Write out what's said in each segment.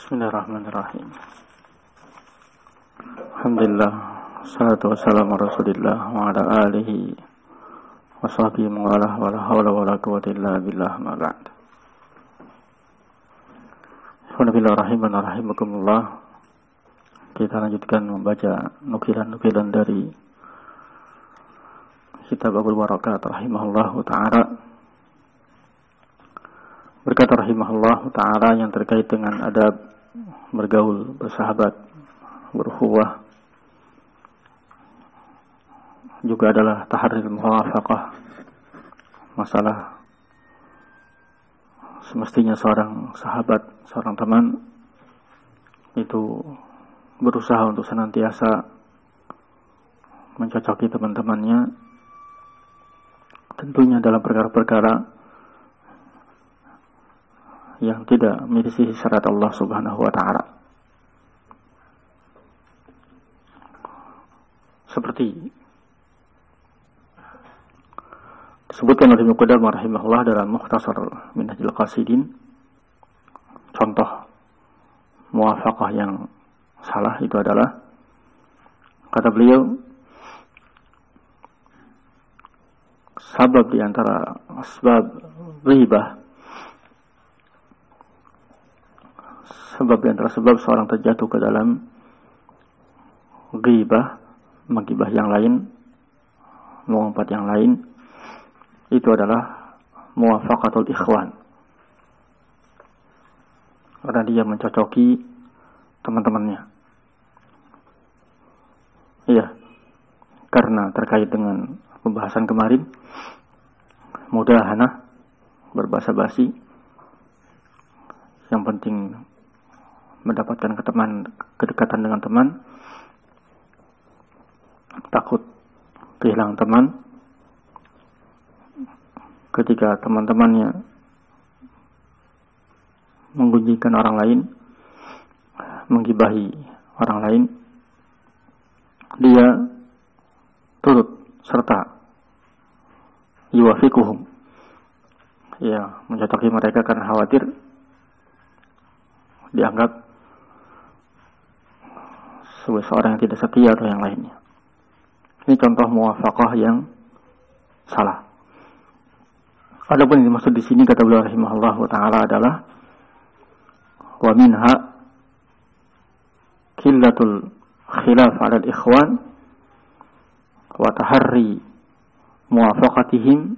Bismillahirrahmanirrahim. Alhamdulillah, salatu wassalamu ala Rasulillah wa ala alihi wa sahbihi wa la hawla wa la quwwata illa billah ma ba'd. Rahimakumullah. Kita lanjutkan membaca nukilan-nukilan dari Kitab Abul Barakat rahimahullahu ta'ala. Berkata rahimahullahu ta'ala yang terkait dengan adab bergaul, bersahabat, berukhuwah, juga adalah taharril muwafaqah. Masalah semestinya seorang sahabat, seorang teman itu berusaha untuk senantiasa mencocoki teman-temannya, tentunya dalam perkara-perkara yang tidak menyelisihi syariat Allah Subhanahu wa ta'ala. Seperti disebutkan oleh Ibnu Qudamah rahimahullah dalam Mukhtasar Minhajul Qasidin, contoh muwafaqah yang salah itu adalah, kata beliau, sebab di antara asbab ghibah, sebab di antara sebab seorang terjatuh ke dalam ghibah, menggibah yang lain, mengumpat yang lain, itu adalah muwafaqatul ikhwan. Karena dia mencocoki teman-temannya. Iya, karena terkait dengan pembahasan kemarin, mudahanah, berbahasa basi, yang penting mendapatkan kedekatan dengan teman, takut kehilangan teman ketika teman-temannya menggunjingkan orang lain, menggibahi orang lain, dia turut serta yuwafiquhum, ya, mencocoki mereka karena khawatir dianggap sebagai seorang yang tidak setia atau yang lainnya. Ini contoh muwafaqah yang salah. Adapun yang dimaksud di sini, kata beliau rahimahullahu ta'ala, adalah wa minha qillatul khilaf 'ala al-ikhwan wa taharri muwafaqatihim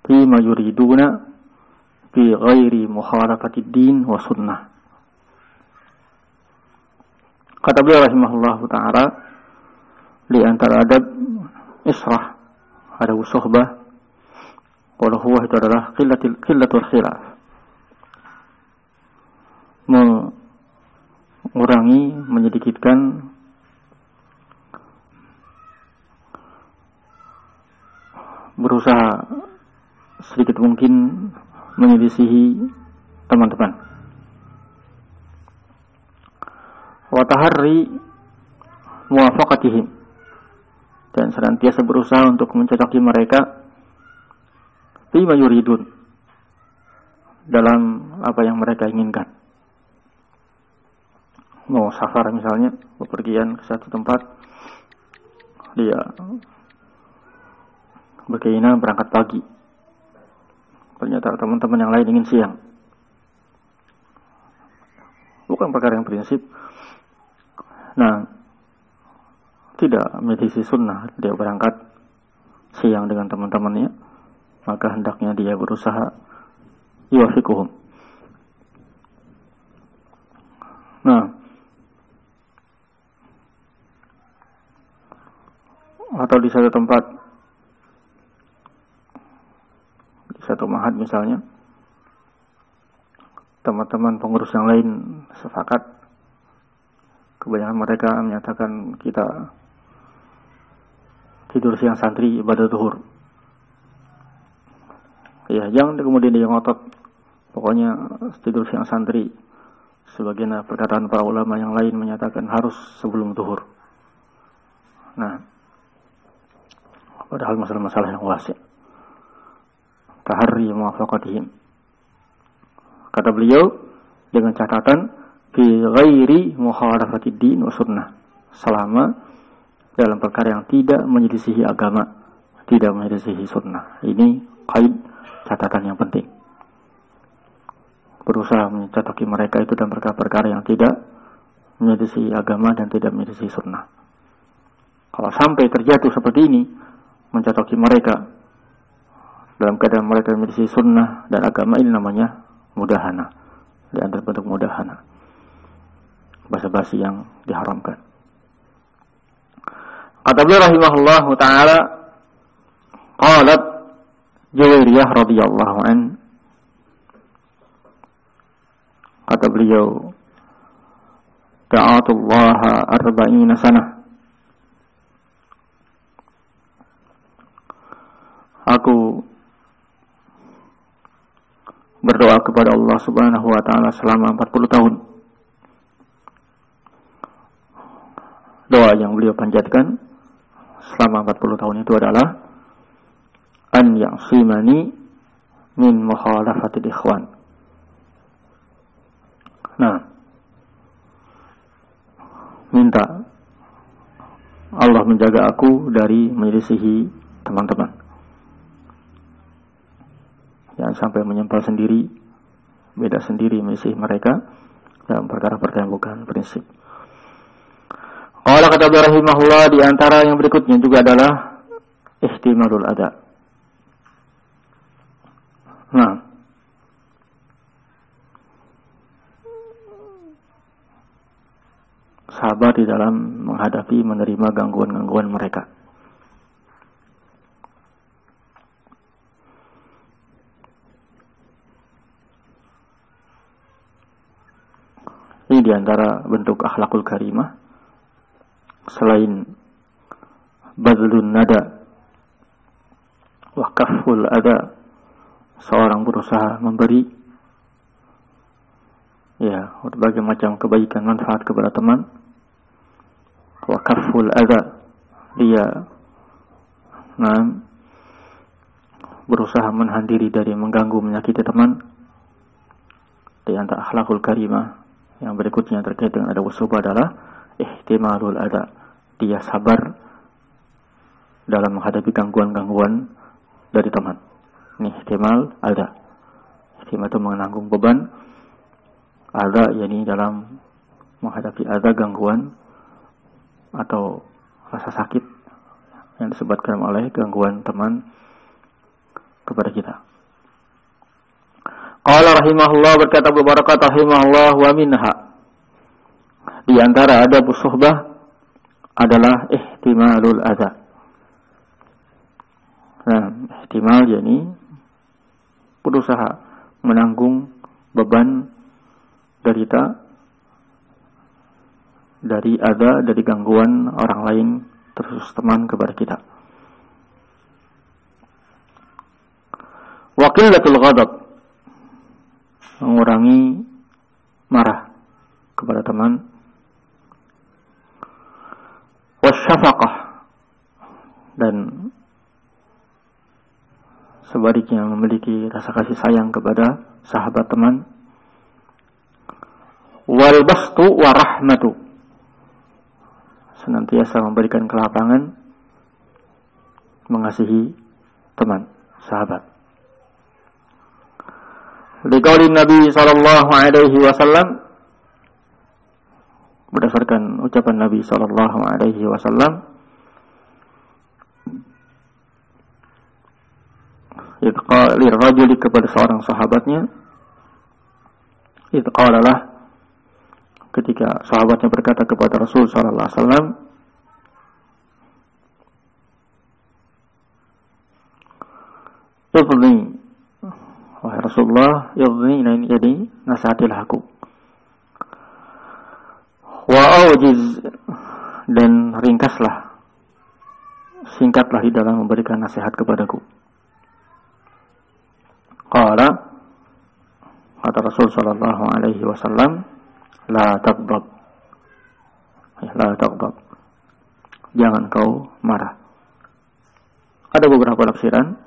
fima yuriduna fi ghairi mukhalafatid din wa sunnah. Kata beliau rahimahullahu ta'ala, di antara adab israh, adab suhbah, wal huwa itu adalah qillatul khilaf, mengurangi, menyedikitkan berusaha sedikit mungkin menyelisihi teman-teman. Wa taharri muwafaqatihim, dan senantiasa berusaha untuk mencocoki mereka fima yuridun, dalam apa yang mereka inginkan. Mau safar misalnya, bepergian ke satu tempat, dia berkeinginan berangkat pagi, ternyata teman-teman yang lain ingin siang. Bukan perkara yang prinsip. Nah, tidak medisi sunnah, dia berangkat siang dengan teman-temannya, maka hendaknya dia berusaha yuwafiquhum. Nah, atau di satu tempat, di satu ma'had misalnya, teman-teman pengurus yang lain sepakat, kebanyakan mereka menyatakan kita tidur siang santri ibadah zuhur. Ya, jangan kemudian dia ngotot, pokoknya tidur siang santri. Sebagian perkataan para ulama yang lain menyatakan harus sebelum zuhur. Nah, padahal masalah-masalah yang wasi'. Taharri muwafaqatihim. Kata beliau, dengan catatan fi ghairi mukhalafatid din wa sunnah, selama dalam perkara yang tidak menyelisihi agama, tidak menyelisihi sunnah. Ini kaid catatan yang penting. Berusaha mencocoki mereka itu dalam perkara-perkara yang tidak menyelisihi agama dan tidak menyelisihi sunnah. Kalau sampai terjatuh seperti ini, mencocoki mereka dalam keadaan mereka menyelisihi sunnah dan agama, ini namanya mudahana, di antara bentuk mudahana, basa-basi yang diharamkan. Kata beliau rahimahullahu ta'ala, qalat Juwairiyah radhiyallahu an, kata beliau, ta'atullaha arba'ina sanah, aku berdoa kepada Allah Subhanahu wa taala selama 40 tahun. Doa yang beliau panjatkan selama 40 tahun itu adalah an ya'simani min mukhalafatil ikhwan. Nah, minta Allah menjaga aku dari menyelisihi teman-teman. Jangan sampai menyempal sendiri, beda sendiri menyelisihi mereka dalam perkara-perkara yang bukan prinsip. Qala kata beliau rahimahullah, di antara yang berikutnya juga adalah ihtimalul adha. Nah, sabar di dalam menghadapi, menerima gangguan-gangguan mereka. Ini diantara bentuk akhlakul karimah. Selain badlun nada wa kaful ada, seorang berusaha memberi berbagai macam kebaikan manfaat kepada teman. Wa kaful ada, dia berusaha menahan diri dari mengganggu, menyakiti teman. Di antara akhlakul karimah yang berikutnya terkait dengan adab usubah adalah ihtimalul adha. Dia sabar dalam menghadapi gangguan-gangguan dari teman. Ini ihtimal adha. Ihtimal itu menanggung beban. Adha yakni dalam menghadapi adha, gangguan atau rasa sakit yang disebabkan oleh gangguan teman kepada kita. Qala rahimahullah, berkata Abu Barakat rahimahullah, wa minha, di antara adab suhbah adalah ihtimalul adha. Nah, ihtimal yakni berusaha menanggung beban derita dari adha, dari gangguan orang lain, terus teman kepada kita. Wa qillatul ghadab, mengurangi marah kepada teman. Wasyafaqah, dan sebaliknya memiliki rasa kasih sayang kepada sahabat teman. Wal bastu warahmatu, senantiasa memberikan kelapangan, mengasihi teman, sahabat. Liqauli Nabi sallallahu alaihi wasallam, berdasarkan ucapan Nabi sallallahu alaihi wasallam, idqali rajuli, kepada seorang sahabatnya, idqalalah, ketika sahabatnya berkata kepada Rasul sallallahu alaihi wasallam, idni, wahai Rasulullah, idni, ini jadi nasihatilah aku. Wa aujiz, dan ringkaslah, singkatlah di dalam memberikan nasihat kepadaku. Qala, kata Rasul sallallahu alaihi wasallam, la taghdab, jangan kau marah. Ada beberapa tafsiran,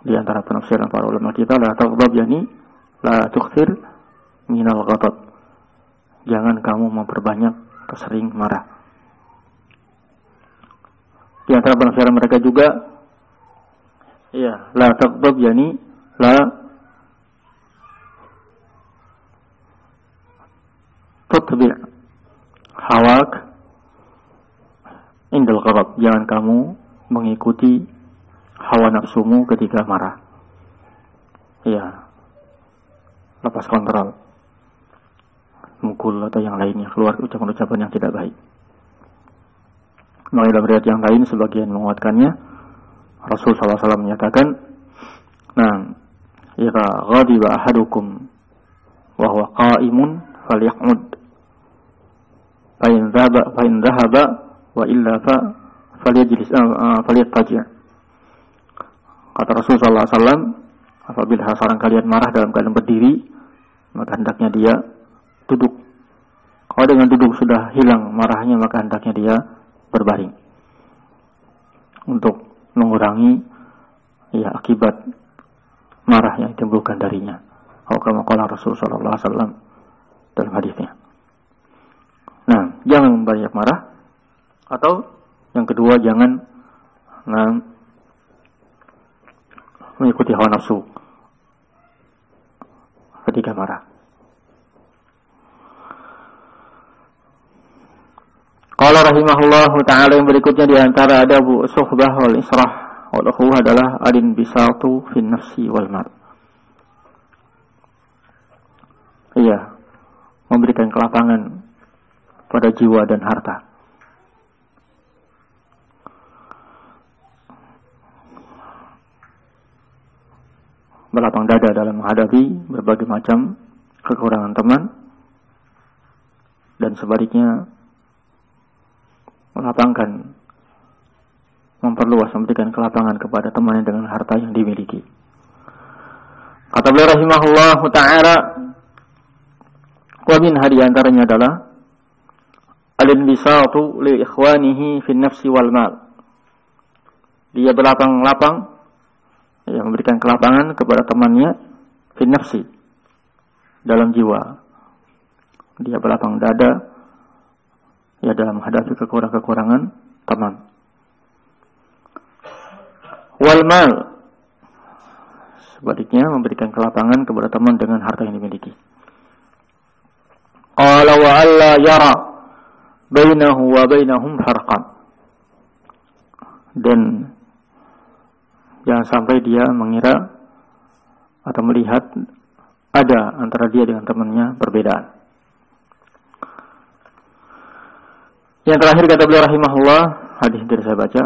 di antara penafsiran para ulama kita, la taghdab yani la tukthir minal ghadab. Jangan kamu memperbanyak atau sering marah. Di antara penafsiran mereka juga, ya, la taghdab yani la tutbi' hawak indal ghadab. Jangan kamu mengikuti hawa nafsumu ketika marah. Ya, lepas kontrol, mukul atau yang lainnya, keluar ucapan-ucapan yang tidak baik. Maka dalam riwayat yang lain sebagian menguatkannya, Rasul SAW menyatakan, nah, jika ghadiba ahadukum wa huwa qa'imun falyaq'ud fa in dhahaba wa illa falyajlis falyattaji'. Kata Rasul SAW, apabila seorang kalian marah dalam keadaan berdiri, maka hendaknya dia duduk. Kalau dengan duduk sudah hilang marahnya, maka hendaknya dia berbaring untuk mengurangi akibat marah yang ditimbulkan darinya. Kama qala Rasul sallallahu alaihi wasallam dalam hadisnya. Nah, jangan banyak marah, atau yang kedua jangan mengikuti hawa nafsu ketika marah. Qala rahimahullahu ta'ala, yang berikutnya di antara adabu suhbah wal israh wal ukhuwah adalah al-inbisatu fin nafsi wal mal. Iya, memberikan kelapangan pada jiwa dan harta. Berlapang dada dalam menghadapi berbagai macam kekurangan teman, dan sebaliknya memperluas, memberikan kelapangan kepada temannya dengan harta yang dimiliki. Kata beliau rahimahullah ta'ala, wa min hadi antaranya adalah al-inbisatu li ikhwanihi fin nafsi wal mal. Dia berlapang-lapang, memberikan kelapangan kepada temannya fin nafsi, dalam jiwa. Dia berlapang dada dalam menghadapi kekurangan teman. Wal mal, sebaliknya memberikan kelapangan kepada teman dengan harta yang dimiliki. Qala wa alla yara bainahu wa bainahum farqan. Dan jangan sampai dia mengira atau melihat ada antara dia dengan temannya perbedaan. Yang terakhir kata beliau rahimahullah, hadis yang saya baca.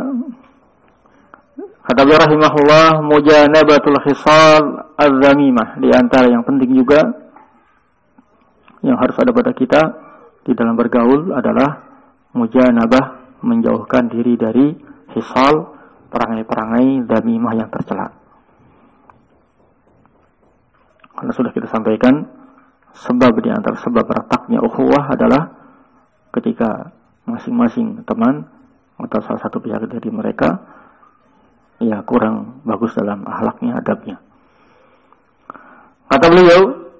Kata beliau rahimahullah, mujanabatul khisal az-zamimah. Di antara yang penting juga yang harus ada pada kita di dalam bergaul adalah mujanabah, menjauhkan diri dari khisal, perangai-perangai zamimah yang tercela. Karena sudah kita sampaikan, sebab di antara sebab retaknya ukhuwah adalah ketika masing-masing teman atau salah satu pihak dari mereka kurang bagus dalam akhlaknya, adabnya. Kata beliau,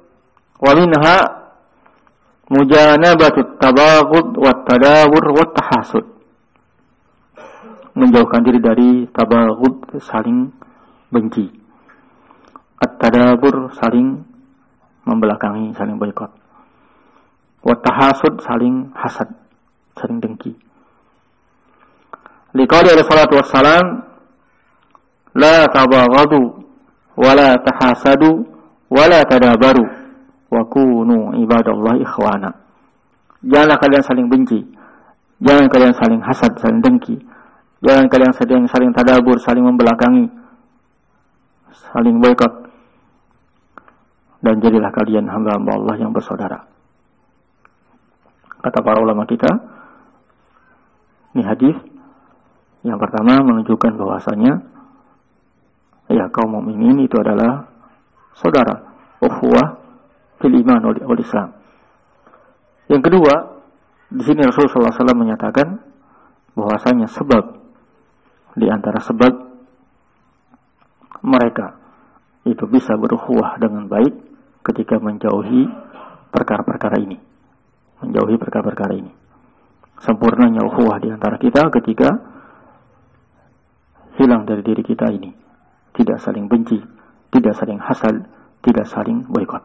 wa minha mujanabatut tabaghud wat tadabur wat tahasud. Menjauhkan diri dari tabaghud, saling benci. At-tadabur, saling membelakangi, saling boikot. Wat tahasud, saling hasad, saling dengki. Liqauli alaihi salatu wassalam, la tabaghadu wa la tahasadu wa la tadabaru wa kunu ibadallahi ikhwana. Janganlah kalian saling benci, jangan kalian saling hasad, saling dengki, jangan kalian saling tadabur, saling membelakangi, saling boikot, dan jadilah kalian hamba-hamba Allah yang bersaudara. Kata para ulama kita, ini hadis yang pertama menunjukkan bahwasanya kaum mukminin itu adalah saudara, ukhuwah fil iman wal Islam. Yang kedua, di sini Rasulullah SAW menyatakan bahwasanya sebab di antara sebab mereka itu bisa berukhuwah dengan baik ketika menjauhi perkara-perkara ini. Menjauhi perkara-perkara ini. Sempurnanya ukhuwah di antara kita ketika hilang dari diri kita ini. Tidak saling benci, tidak saling hasad, tidak saling boikot.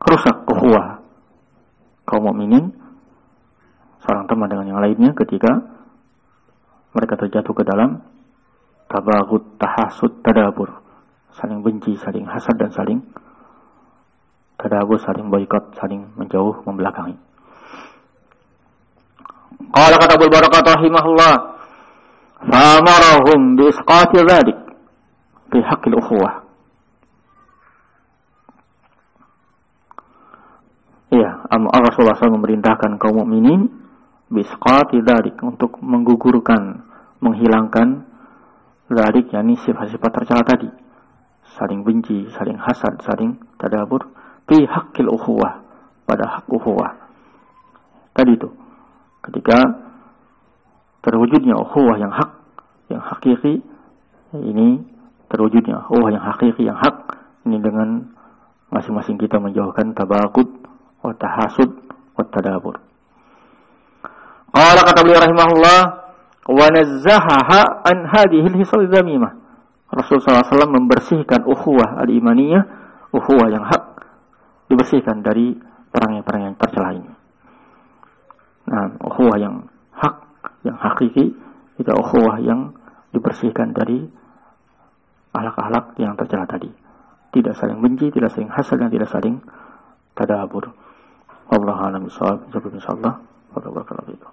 Rusak ukhuwah kaum mukminin seorang teman dengan yang lainnya ketika mereka terjatuh ke dalam tabaghut, tahasud, tadabur. Saling benci, saling hasad dan saling tadabur, saling boikot, saling menjauh, membelakangi. Qala kata Abu Barakah rahimahullah, fa'amarahum bi isqati dzalik fi haqqil ukhuwah. Ya, Rasulullah SAW memerintahkan kaum mukminin bi isqati dzalik untuk menggugurkan, menghilangkan dzalik, yakni sifat-sifat tercela tadi. Saling benci, saling hasad, saling tadabur fi haqqil ukhuwah, pada hak ukhuwah. Tadi itu ketika terwujudnya ukhuwah yang hak, yang hakiki, ini terwujudnya ukhuwah yang hakiki, yang hak, ini dengan masing-masing kita menjauhkan tabaghut wa tahasud wa tadabur. Qala kata beliau rahimahullah, wa nazzahaha an hadhihi al-hisal dzamimah. Rasulullah SAW membersihkan ukhuwah al-imaniyah, ukhuwah yang hak, dibersihkan dari perangai-perangai yang tercela ini. Nah, ukhuwah yang hak, yang hakiki, itu ukhuwah yang dibersihkan dari akhlak-akhlak yang tercela tadi. Tidak saling benci, tidak saling hasad, dan tidak saling tadabur. Wallahu a'lam bishawab. Insyaallah. Wa barakallahu fiikum.